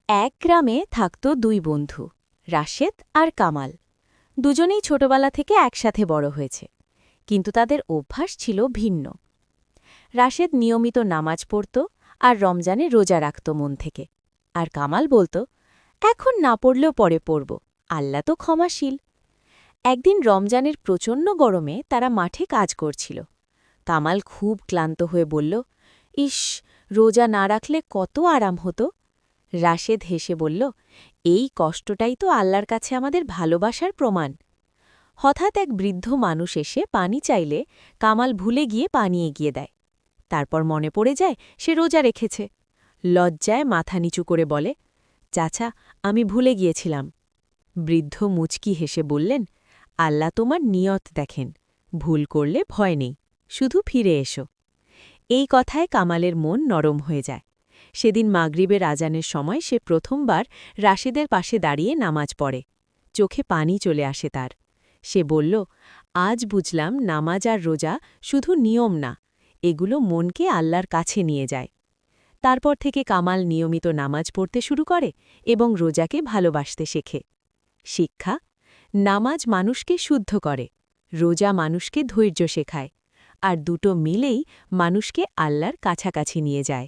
এক গ্রামে থাকত দুই বন্ধু, রাশেদ আর কামাল। দুজনেই ছোটবেলা থেকে একসাথে বড় হয়েছে, কিন্তু তাদের অভ্যাস ছিল ভিন্ন। রাশেদ নিয়মিত নামাজ পড়ত আর রমজানে রোজা রাখত মন থেকে, আর কামাল বলতো, এখন না পড়লেও পরে পড়ব, আল্লাহ তো ক্ষমাশীল। একদিন রমজানের প্রচণ্ড গরমে তারা মাঠে কাজ করছিল। কামাল খুব ক্লান্ত হয়ে বলল, ইস, রোজা না রাখলে কত আরাম হতো। রাশেদ হেসে বলল, এই কষ্টটাই তো আল্লাহর কাছে আমাদের ভালোবাসার প্রমাণ। হঠাৎ এক বৃদ্ধ মানুষ এসে পানি চাইলে কামাল ভুলে গিয়ে পানি এগিয়ে দেয়। তারপর মনে পড়ে যায় সে রোজা রেখেছে। লজ্জায় মাথা নিচু করে বলে, চাচা, আমি ভুলে গিয়েছিলাম। বৃদ্ধ মুচকি হেসে বললেন, আল্লাহ তোমার নিয়ত দেখেন, ভুল করলে ভয় নেই, শুধু ফিরে এসো। এই কথায় কামালের মন নরম হয়ে যায়। সেদিন মাগরিবের আজানের সময় সে প্রথমবার রাশেদের পাশে দাঁড়িয়ে নামাজ পড়ে। চোখে পানি চলে আসে তার। সে বলল, আজ বুঝলাম নামাজ আর রোজা শুধু নিয়ম না, এগুলো মনকে আল্লাহর কাছে নিয়ে যায়। তারপর থেকে কামাল নিয়মিত নামাজ পড়তে শুরু করে এবং রোজাকে ভালোবাসতে শেখে। শিক্ষা: নামাজ মানুষকে শুদ্ধ করে, রোজা মানুষকে ধৈর্য শেখায়, আর দুটো মিলেই মানুষকে আল্লাহর কাছাকাছি নিয়ে যায়।